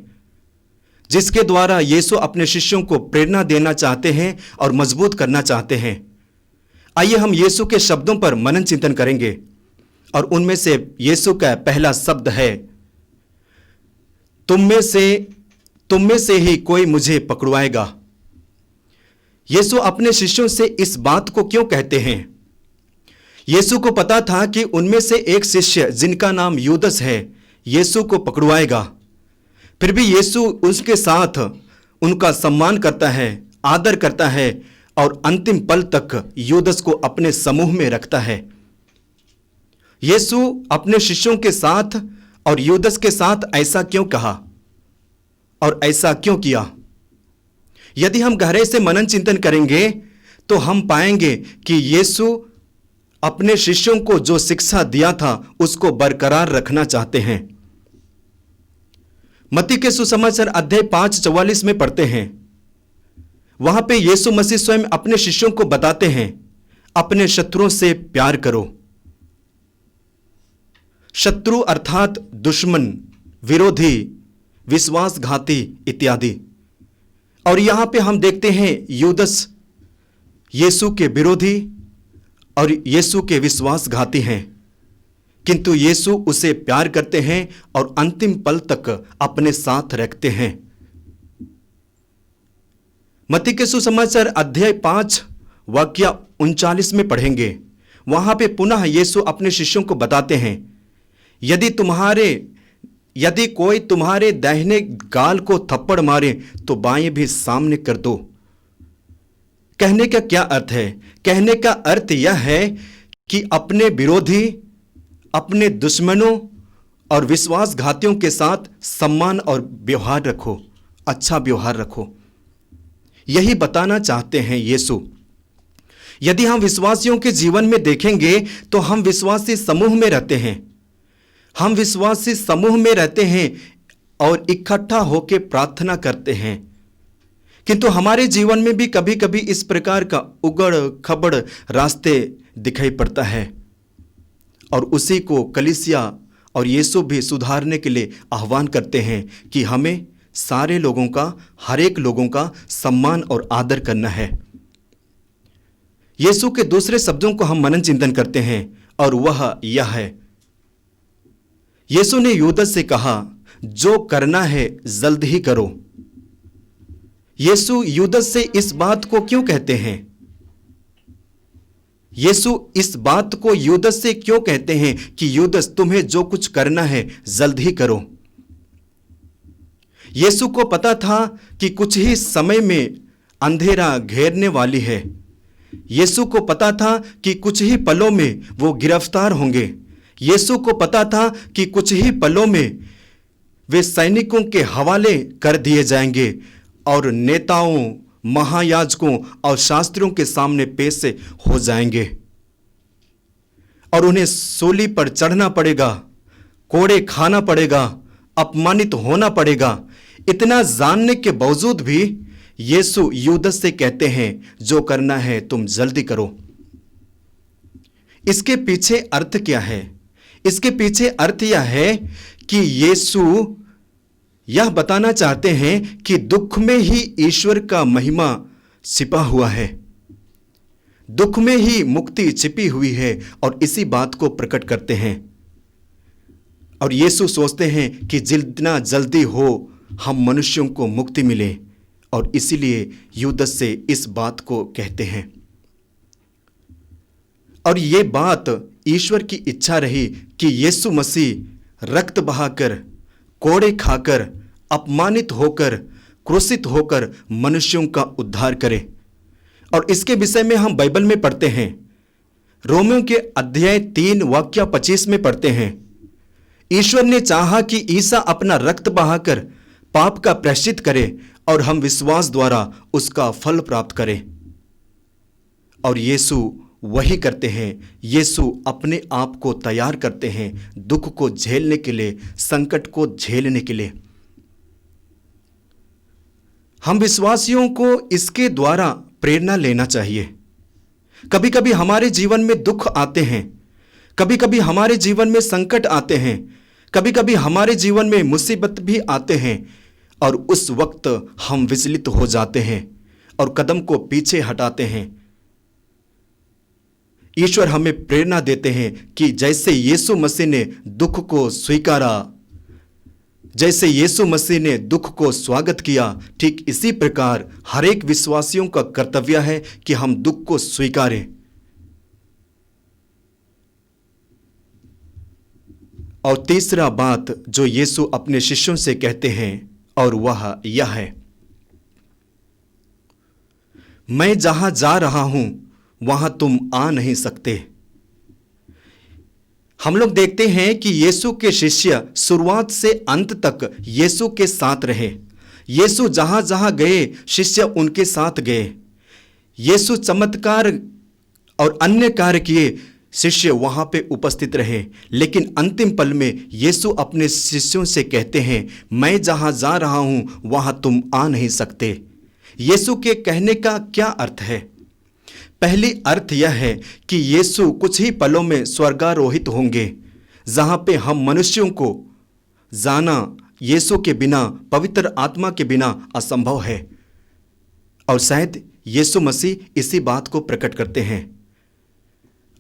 जिसके द्वारा यीशु अपने शिष्यों को प्रेरणा देना चाहते हैं और मजबूत करना चाहते हैं। आइए हम यीशु के शब्दों पर मनन चिंतन करेंगे और उनमें से यीशु का पहला शब्द है, तुम में से ही कोई मुझे पकड़वाएगा। यीशु अपने शिष्यों से इस बात को क्यों कहते हैं? यीशु को पता था कि उनमें से एक शिष्य जिनका नाम यूदस है यीशु को पकड़वाएगा। फिर भी यीशु उसके साथ उनका सम्मान करता है, आदर करता है और अंतिम पल तक यूदस को अपने समूह में रखता है। यीशु अपने शिष्यों के साथ और यूदस के साथ ऐसा क्यों कहा और ऐसा क्यों किया? यदि हम गहरे से मनन चिंतन करेंगे तो हम पाएंगे कि यीशु अपने शिष्यों को जो शिक्षा दिया था उसको बरकरार रखना चाहते हैं। मत्ती के सुसमाचार अध्याय 5:44 में पढ़ते हैं, वहां पे यीशु मसीह स्वयं अपने शिष्यों को बताते हैं, अपने शत्रुओं से प्यार करो। शत्रु अर्थात दुश्मन, विरोधी, विश्वासघाती इत्यादि। और यहां पे हम देखते हैं यूदस यीशु के विरोधी और यीशु के विश्वासघाती हैं, किंतु यीशु उसे प्यार करते हैं और अंतिम पल तक अपने साथ रखते हैं। मत्ती के सुसमाचार अध्याय 5 वाक्य 39 में पढ़ेंगे, वहां पे पुनः यीशु अपने शिष्यों को बताते हैं, यदि कोई तुम्हारे दाहिने गाल को थप्पड़ मारे तो बाएं भी सामने कर दो। कहने का क्या अर्थ है? कहने का अर्थ यह है कि अपने विरोधी, अपने दुश्मनों और विश्वासघातियों के साथ सम्मान और व्यवहार रखो, अच्छा व्यवहार रखो। यही बताना चाहते हैं यीशु। यदि हम विश्वासियों के जीवन में देखेंगे तो हम विश्वासी समूह में रहते हैं, हम विश्वासी समूह में रहते हैं और इकट्ठा होकर प्रार्थना करते हैं, किंतु हमारे जीवन में भी कभी कभी इस प्रकार का उगड़ खबड़ रास्ते दिखाई पड़ता है और उसी को कलीसिया और यीशु भी सुधारने के लिए आह्वान करते हैं कि हमें सारे लोगों का, हर एक लोगों का सम्मान और आदर करना है। यीशु के दूसरे शब्दों को हम मनन चिंतन करते हैं और वह यह है, यीशु ने यूदस से कहा, जो करना है जल्द ही करो। यीशु यूदस से इस बात को क्यों कहते हैं? यीशु इस बात को यूदस से क्यों कहते हैं कि यूदस तुम्हें जो कुछ करना है जल्द ही करो? यीशु को पता था कि कुछ ही समय में अंधेरा घेरने वाली है। यीशु को पता था कि कुछ ही पलों में वो गिरफ्तार होंगे। यीशु को पता था कि कुछ ही पलों में वे सैनिकों के हवाले कर दिए जाएंगे और नेताओं, महायाजकों और शास्त्रियों के सामने पेश हो जाएंगे और उन्हें सूली पर चढ़ना पड़ेगा, कोड़े खाना पड़ेगा, अपमानित होना पड़ेगा। इतना जानने के बावजूद भी यीशु यूदस से कहते हैं, जो करना है तुम जल्दी करो। इसके पीछे अर्थ क्या है? इसके पीछे अर्थ यह है कि यीशु यह बताना चाहते हैं कि दुख में ही ईश्वर का महिमा छिपा हुआ है, दुख में ही मुक्ति छिपी हुई है, और इसी बात को प्रकट करते हैं। और यीशु सोचते हैं कि जितना जल्दी हो हम मनुष्यों को मुक्ति मिले, और इसीलिए यूदस से इस बात को कहते हैं। और ये बात ईश्वर की इच्छा रही कि यीशु मसीह रक्त बहाकर, कोड़े खाकर, अपमानित होकर, क्रूसित होकर मनुष्यों का उद्धार करे। और इसके विषय में हम बाइबल में पढ़ते हैं, रोमियों के अध्याय 3 वाक्य 25 में पढ़ते हैं, ईश्वर ने चाहा कि ईसा अपना रक्त बहाकर पाप का प्रायश्चित करे और हम विश्वास द्वारा उसका फल प्राप्त करें। और यीशु वही करते हैं। यीशु अपने आप को तैयार करते हैं दुख को झेलने के लिए, संकट को झेलने के लिए। हम विश्वासियों को इसके द्वारा प्रेरणा लेना चाहिए। कभी कभी हमारे जीवन में दुख आते हैं, कभी कभी हमारे जीवन में संकट आते हैं, कभी कभी हमारे जीवन में मुसीबत भी आते हैं, और उस वक्त हम विचलित हो जाते हैं और कदम को पीछे हटाते हैं। ईश्वर हमें प्रेरणा देते हैं कि जैसे यीशु मसीह ने दुख को स्वीकारा, जैसे यीशु मसीह ने दुख को स्वागत किया, ठीक इसी प्रकार हर एक विश्वासियों का कर्तव्य है कि हम दुख को स्वीकारें। और तीसरा बात जो यीशु अपने शिष्यों से कहते हैं, और वह यह है, मैं जहां जा रहा हूं वहां तुम आ नहीं सकते। हम लोग देखते हैं कि यीशु के शिष्य शुरुआत से अंत तक यीशु के साथ रहे। यीशु जहां जहां गए शिष्य उनके साथ गए। यीशु चमत्कार और अन्य कार्य किए, शिष्य वहां पे उपस्थित रहे। लेकिन अंतिम पल में यीशु अपने शिष्यों से कहते हैं, मैं जहां जा रहा हूं वहां तुम आ नहीं सकते। यीशु के कहने का क्या अर्थ है? पहली अर्थ यह है कि यीशु कुछ ही पलों में स्वर्गारोहित होंगे, जहां पे हम मनुष्यों को जाना यीशु के बिना, पवित्र आत्मा के बिना असंभव है। और शायद यीशु मसीह इसी बात को प्रकट करते हैं।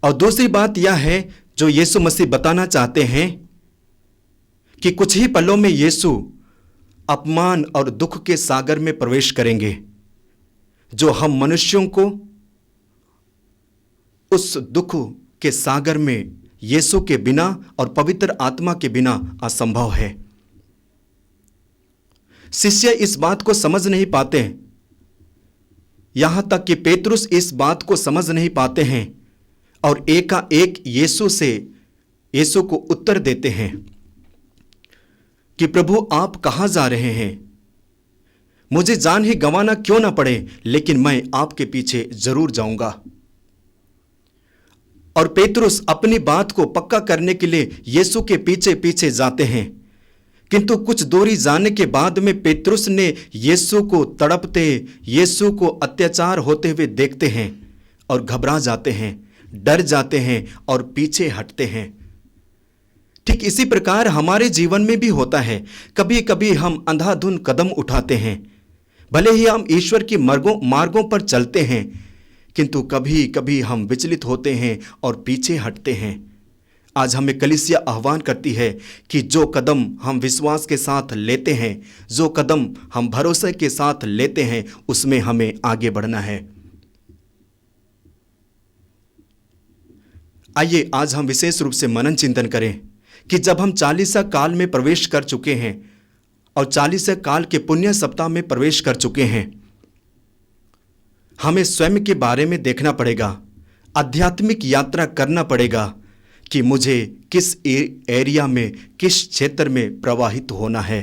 और दूसरी बात यह है जो यीशु मसीह बताना चाहते हैं कि कुछ ही पलों में यीशु अपमान और दुख के सागर में प्रवेश करेंगे, जो हम मनुष्यों को उस दुख के सागर में यीशु के बिना और पवित्र आत्मा के बिना असंभव है। शिष्य इस बात को समझ नहीं पाते, यहां तक कि पेतरुस इस बात को समझ नहीं पाते हैं, और एकाएक यीशु को उत्तर देते हैं कि प्रभु आप कहां जा रहे हैं? मुझे जान ही गंवाना क्यों ना पड़े, लेकिन मैं आपके पीछे जरूर जाऊंगा। और पेतरुस अपनी बात को पक्का करने के लिए यीशु के पीछे पीछे जाते हैं। किंतु कुछ दूरी जाने के बाद में पेतरुस ने यीशु को तड़पते, यीशु को अत्याचार होते हुए देखते हैं और घबरा जाते हैं, डर जाते हैं और पीछे हटते हैं। ठीक इसी प्रकार हमारे जीवन में भी होता है। कभी कभी हम अंधाधुंध कदम उठाते हैं, भले ही हम ईश्वर की मार्गों पर चलते हैं, किंतु कभी कभी हम विचलित होते हैं और पीछे हटते हैं। आज हमें कलीसिया आह्वान करती है कि जो कदम हम विश्वास के साथ लेते हैं, जो कदम हम भरोसे के साथ लेते हैं, उसमें हमें आगे बढ़ना है। आइए आज हम विशेष रूप से मनन चिंतन करें कि जब हम 40 काल में प्रवेश कर चुके हैं और 40 काल के पुण्य सप्ताह में प्रवेश कर चुके हैं, हमें स्वयं के बारे में देखना पड़ेगा, आध्यात्मिक यात्रा करना पड़ेगा कि मुझे किस एरिया में, किस क्षेत्र में प्रवाहित होना है।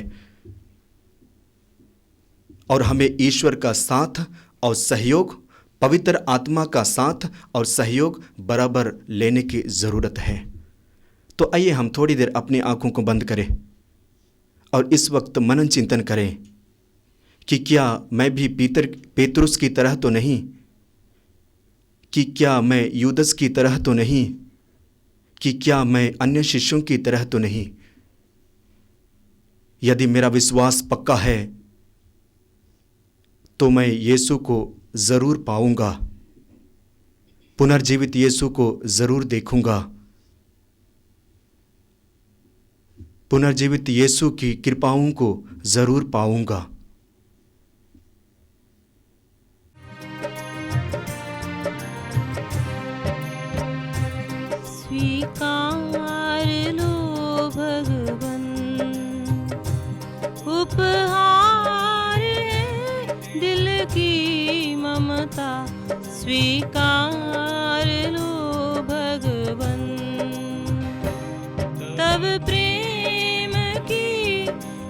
और हमें ईश्वर का साथ और सहयोग, पवित्र आत्मा का साथ और सहयोग बराबर लेने की जरूरत है। तो आइए हम थोड़ी देर अपनी आंखों को बंद करें और इस वक्त मनन चिंतन करें कि क्या मैं भी पेतरुस की तरह तो नहीं, कि क्या मैं यूदस की तरह तो नहीं, कि क्या मैं अन्य शिष्यों की तरह तो नहीं। यदि मेरा विश्वास पक्का है तो मैं यीशु को जरूर पाऊंगा, पुनर्जीवित यीशु को जरूर देखूंगा, पुनर्जीवित यीशु की कृपाओं को जरूर पाऊंगा। स्वीकार लो भगवन, उपहार है दिल की ममता। स्वीकार लो भगवन, तब प्रेम की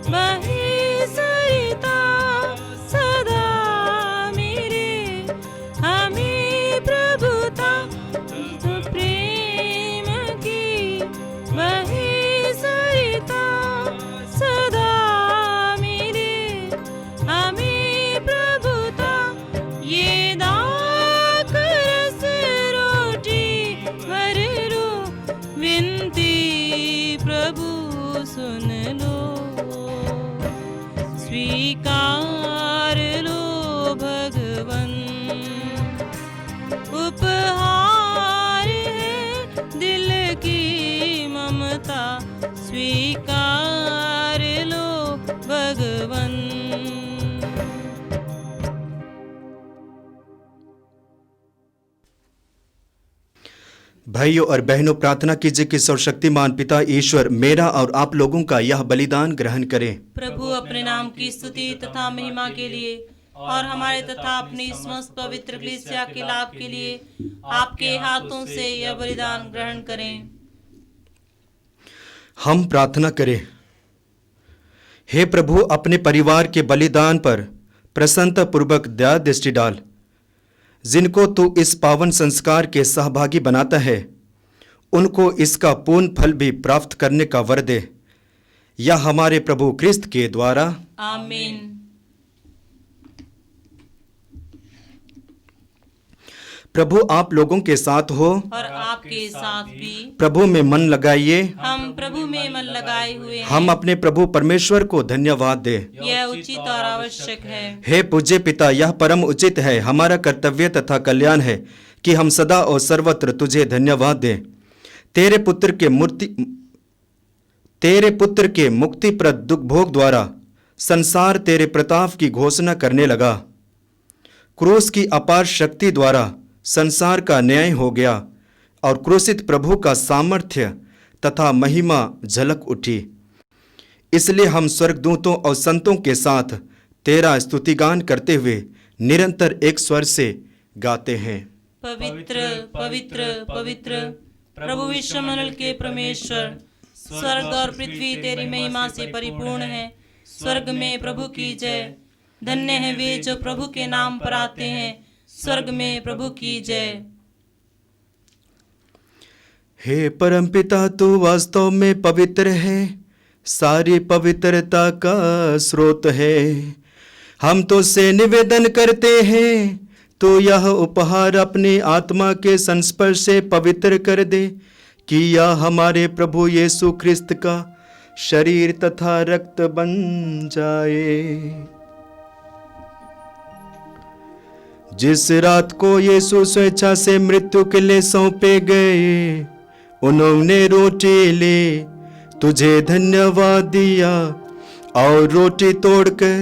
बही सरिता सदा मेरे हमें प्रभुता। प्रेम की बही सरिता सदा मेरे हमें प्रभुता। ये दाख रस रोटी भर लो, विनती प्रभु सुन लो। स्वीकार लो भगवन, उपहार है दिल की ममता। स्वीकार लो भगवन। भाइयों और बहनों, प्रार्थना कीजिए कि सर्वशक्तिमान पिता ईश्वर मेरा और आप लोगों का यह बलिदान ग्रहण करें। प्रभु अपने नाम की स्तुति तथा महिमा के लिए और हमारे तथा अपनी समस्त पवित्र कलीसिया के लाभ के लिए आपके हाथों से यह बलिदान ग्रहण करें। हम प्रार्थना करें। हे प्रभु, अपने परिवार के बलिदान पर प्रसन्नता पूर्वक दया दृष्टि डाल। जिनको तू इस पावन संस्कार के सहभागी बनाता है उनको इसका पूर्ण फल भी प्राप्त करने का वर दे। यह हमारे प्रभु क्रिस्त के द्वारा। आमीन। प्रभु आप लोगों के साथ हो और आपके साथ भी। प्रभु में मन लगाइए। हम प्रभु में मन लगाए हुए हैं। हम अपने प्रभु परमेश्वर को धन्यवाद दे। यह उचित और आवश्यक है। हे पूज्य पिता, यह परम उचित है, हमारा कर्तव्य तथा कल्याण है कि हम सदा और सर्वत्र तुझे धन्यवाद दें। तेरे पुत्र के मुक्तिप्रद दुख भोग द्वारा संसार तेरे प्रताप की घोषणा करने लगा। क्रूस की अपार शक्ति द्वारा संसार का न्याय हो गया और क्रूसित प्रभु का सामर्थ्य तथा महिमा झलक उठी। इसलिए हम स्वर्गदूतों और संतों के साथ तेरा स्तुतिगान करते हुए निरंतर एक स्वर से गाते हैं। पवित्र पवित्र पवित्र प्रभु विश्वमंडल के परमेश्वर, स्वर्ग और पृथ्वी तेरी महिमा से परिपूर्ण है। स्वर्ग में प्रभु की जय। धन्य है वे जो प्रभु के नाम पर आते हैं। स्वर्ग में प्रभु की जय। हे परमपिता, तू वास्तव में पवित्र है, सारी पवित्रता का स्रोत है। हम तो से निवेदन करते हैं तो यह उपहार अपनी आत्मा के संस्पर्श से पवित्र कर दे कि यह हमारे प्रभु यीशु ख्रिस्त का शरीर तथा रक्त बन जाए। जिस रात को यीशु स्वेच्छा से मृत्यु के लिए सौंपे गए, उन्होंने रोटी ले तुझे धन्यवाद दिया और रोटी तोड़कर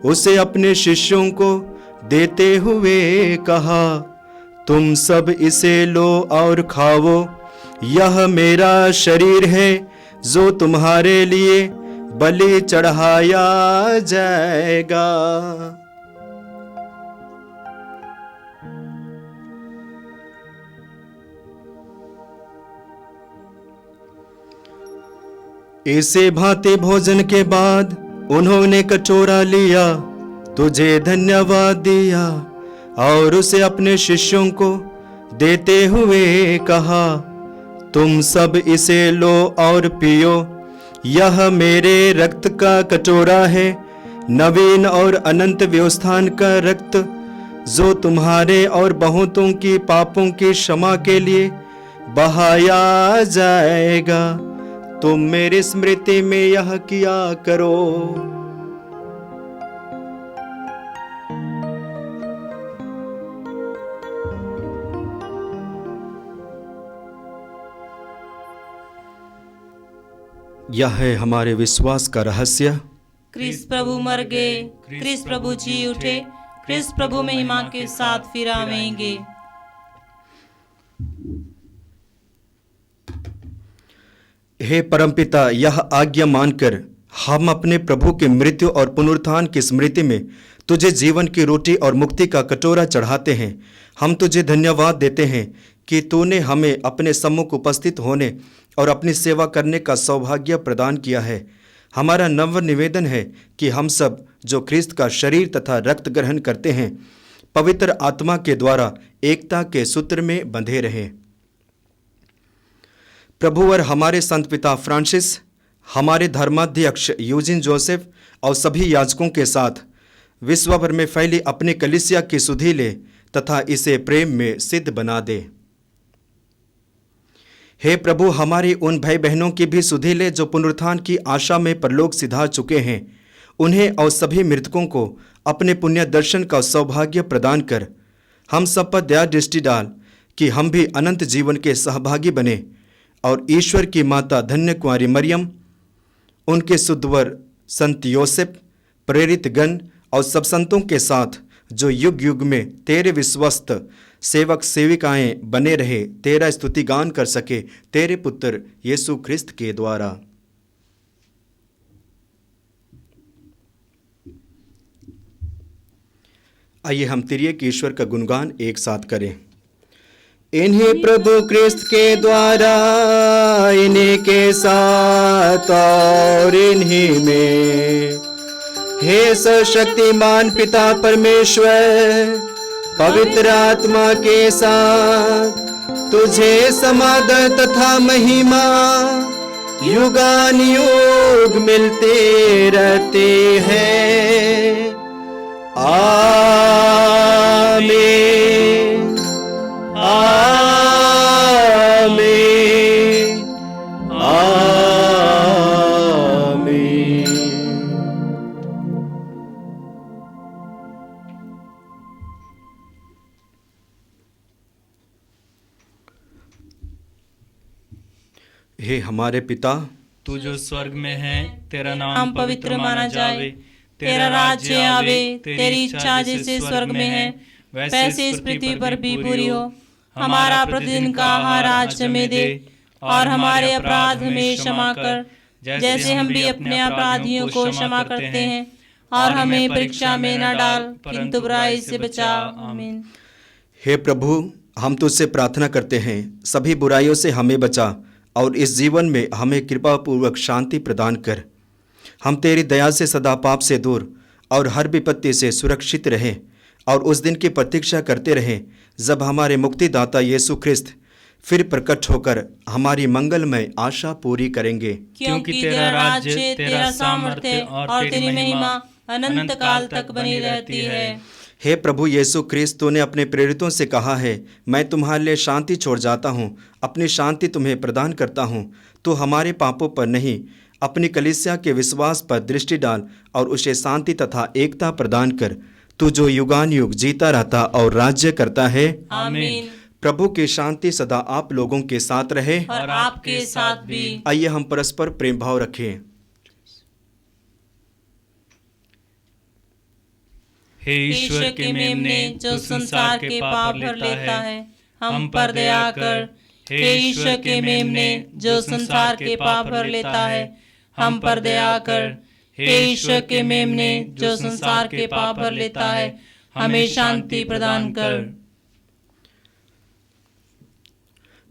उसे अपने शिष्यों को देते हुए कहा, तुम सब इसे लो और खाओ, यह मेरा शरीर है जो तुम्हारे लिए बलि चढ़ाया जाएगा। इसे भांति भोजन के बाद उन्होंने कटोरा लिया, तुझे धन्यवाद दिया और उसे अपने शिष्यों को देते हुए कहा, तुम सब इसे लो और पियो, यह मेरे रक्त का कटोरा है, नवीन और अनंत व्यवस्थान का रक्त, जो तुम्हारे और बहुतों की पापों की क्षमा के लिए बहाया जाएगा। तुम मेरी स्मृति में यह किया करो। यह है हमारे विश्वास का रहस्य। क्रिस्त प्रभु मर गए, क्रिस्त प्रभु जी उठे, क्रिस्त प्रभु महिमा के साथ फिर आवेंगे। हे परमपिता, यह आज्ञा मानकर हम अपने प्रभु की मृत्यु और पुनरुत्थान की स्मृति में तुझे जीवन की रोटी और मुक्ति का कटोरा चढ़ाते हैं। हम तुझे धन्यवाद देते हैं कि तूने हमें अपने सम्मुख उपस्थित होने और अपनी सेवा करने का सौभाग्य प्रदान किया है। हमारा नम्र निवेदन है कि हम सब जो ख्रिस्त का शरीर तथा रक्त ग्रहण करते हैं, पवित्र आत्मा के द्वारा एकता के सूत्र में बंधे रहें। प्रभुवर हमारे संत पिता फ्रांसिस, हमारे धर्माध्यक्ष यूजिन जोसेफ और सभी याजकों के साथ विश्व भर में फैली अपनी कलीसिया की सुधि ले तथा इसे प्रेम में सिद्ध बना दे। हे प्रभु, हमारी उन भाई बहनों की भी सुधि ले जो पुनरुत्थान की आशा में परलोक सिधार चुके हैं। उन्हें और सभी मृतकों को अपने पुण्य दर्शन का सौभाग्य प्रदान कर हम सब पर दया दृष्टि डाल कि हम भी अनंत जीवन के सहभागी बने और ईश्वर की माता धन्य कुंवारी मरियम, उनके सुधवर संत योसेफ, प्रेरित गण और सब संतों के साथ जो युग युग में तेरे विश्वस्त सेवक सेविकाएं बने रहे, तेरा स्तुति गान कर सके, तेरे पुत्र यीशु ख्रिस्त के द्वारा। आइए हम तिर्यक ईश्वर का गुणगान एक साथ करें। इन्हीं प्रभु ख्रिस्त के द्वारा, इन्हीं के साथ और इन्हीं में, हे सर्वशक्तिमान पिता परमेश्वर, पवित्र आत्मा के साथ तुझे समादर तथा महिमा युगानुयुग मिलते रहते हैं। आमीन, आमीन, आमीन। हे हमारे पिता, तू जो स्वर्ग में है, तेरा नाम नाम पवित्र माना जाए, तेरा राज्य आवे, तेरी इच्छा जैसे स्वर्ग में है वैसे इस पृथ्वी पर भी पूरी हो। हमारा प्रतिदिन का आहार आज हमें दे, और हमारे अपराध हमें क्षमा कर, जैसे हम भी अपने अपराधियों को क्षमा करते हैं, और हमें परीक्षा में न डाल, किंतु बुराई से बचा। आमीन। हे प्रभु, हम तुझसे प्रार्थना करते हैं, सभी बुराइयों से हमें बचा और इस जीवन में हमें कृपा पूर्वक शांति प्रदान कर। हम तेरी दया से सदा पाप से दूर और हर विपत्ति से सुरक्षित रहें और उस दिन की प्रतीक्षा करते रहें जब हमारे मुक्तिदाता यीशु ख्रिस्त फिर प्रकट होकर हमारी मंगलमय आशा पूरी करेंगे। क्योंकि तेरा राज्य, तेरा सामर्थ्य और तेरी महिमा अनंत काल तक बनी रहती है। हे प्रभु यीशु ख्रिस्त, तूने अपने प्रेरितों से कहा है, मैं तुम्हारे लिए शांति छोड़ जाता हूँ, अपनी शांति तुम्हें प्रदान करता हूँ। तू हमारे पापों पर नहीं, अपनी कलीसिया के विश्वास पर दृष्टि डाल और उसे शांति तथा एकता प्रदान कर। तू जो युगानुयुग जीता रहता और राज्य करता है। आमीन। प्रभु की शांति सदा आप लोगों के साथ रहे और आपके साथ भी। आइए हम परस्पर प्रेम भाव रखें। हे ईश्वर के मेमने, जो संसार के पाप भर लेता है, हम पर दया कर। हे ईश्वर के मेमने, जो संसार के पाप भर लेता है, हम पर दया कर। हे ईश्वर के मेमने, जो संसार के पाप भर लेता है, हमें शांति प्रदान कर।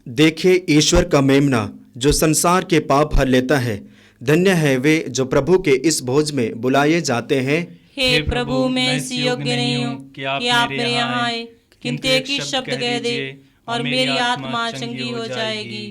देखिए ईश्वर का मेमना जो संसार के पाप भर लेता है। धन्य है वे जो प्रभु के इस भोज में बुलाए जाते हैं। हे प्रभु, मैं इस योग्य नहीं हूँ कि आप मेरे यहाँ आए, किंतु एक ही शब्द कह दे और मेरी आत्मा चंगी हो जाएगी।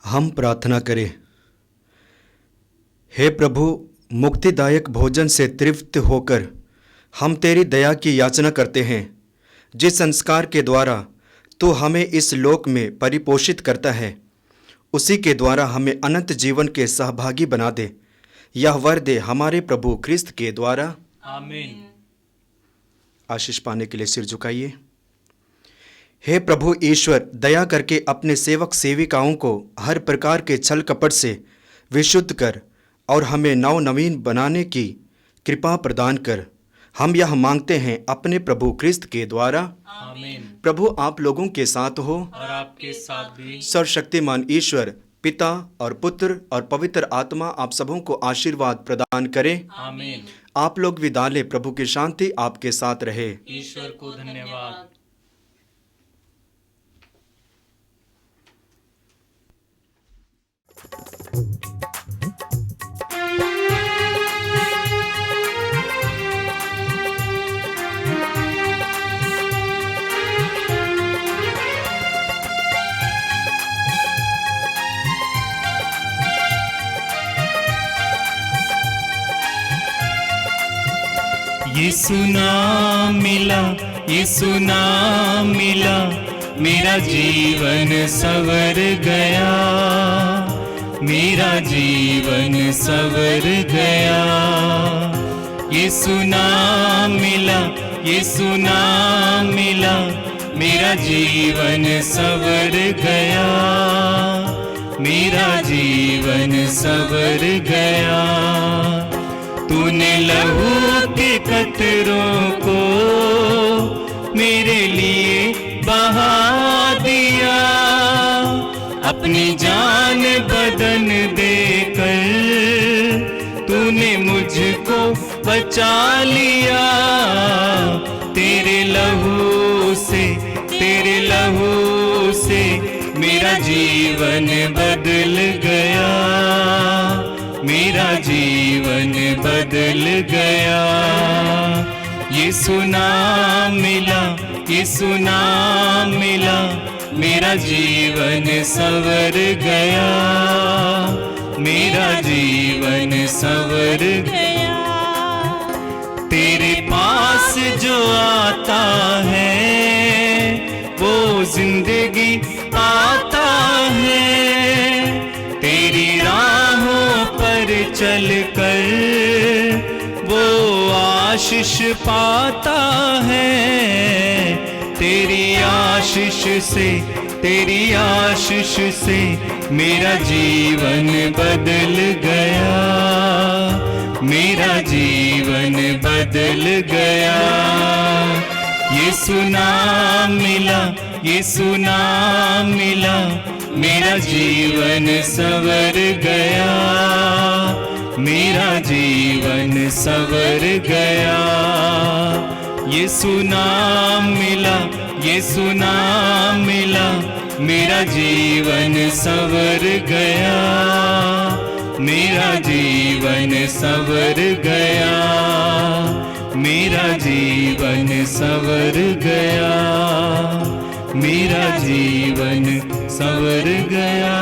हम प्रार्थना करें। हे प्रभु, मुक्तिदायक भोजन से तृप्त होकर हम तेरी दया की याचना करते हैं। जिस संस्कार के द्वारा तू हमें इस लोक में परिपोषित करता है, उसी के द्वारा हमें अनंत जीवन के सहभागी बना दे। यह वर दे हमारे प्रभु ख्रिस्त के द्वारा, आमीन। आशीष पाने के लिए सिर झुकाइए। हे प्रभु ईश्वर, दया करके अपने सेवक सेविकाओं को हर प्रकार के छल कपट से विशुद्ध कर और हमें नवनवीन बनाने की कृपा प्रदान कर। हम यह मांगते हैं अपने प्रभु ख्रिस्त के द्वारा, आमीन। प्रभु आप लोगों के साथ हो और आपके साथ भी। सर्वशक्तिमान ईश्वर पिता और पुत्र और पवित्र आत्मा आप सबों को आशीर्वाद प्रदान करे। आमीन। आप लोग विदा लें। प्रभु की शांति आपके साथ रहे। ईश्वर को धन्यवाद। यीशु नाम मिला, यीशु नाम मिला, मेरा जीवन संवर गया, मेरा जीवन संवर गया। यीशु नाम मिला, यीशु नाम मिला, मेरा जीवन संवर गया, मेरा जीवन संवर गया। तूने लहू के कतरों को मेरे लिए बहा दिया, अपनी जान बदन देकर तूने मुझको बचा लिया। तेरे लहू से, तेरे लहू से मेरा जीवन बदल गया, मेरा जीवन बदल गया। यीशु नाम मिला, यीशु नाम मिला, मेरा जीवन संवर गया, मेरा जीवन संवर गया। तेरे पास जो आता है वो जिंदगी पाता है, तेरी राहों पर चल कर वो आशीष पाता है। तेरी आशीष से, तेरी आशीष से मेरा जीवन बदल गया, मेरा जीवन बदल गया। यीशु नाम मिला, यीशु नाम मिला, मेरा जीवन संवर गया, मेरा जीवन संवर गया। यीशु नाम मिला, यीशु नाम मिला, मेरा जीवन संवर गया, मेरा जीवन संवर गया, मेरा जीवन संवर गया, मेरा जीवन संवर गया।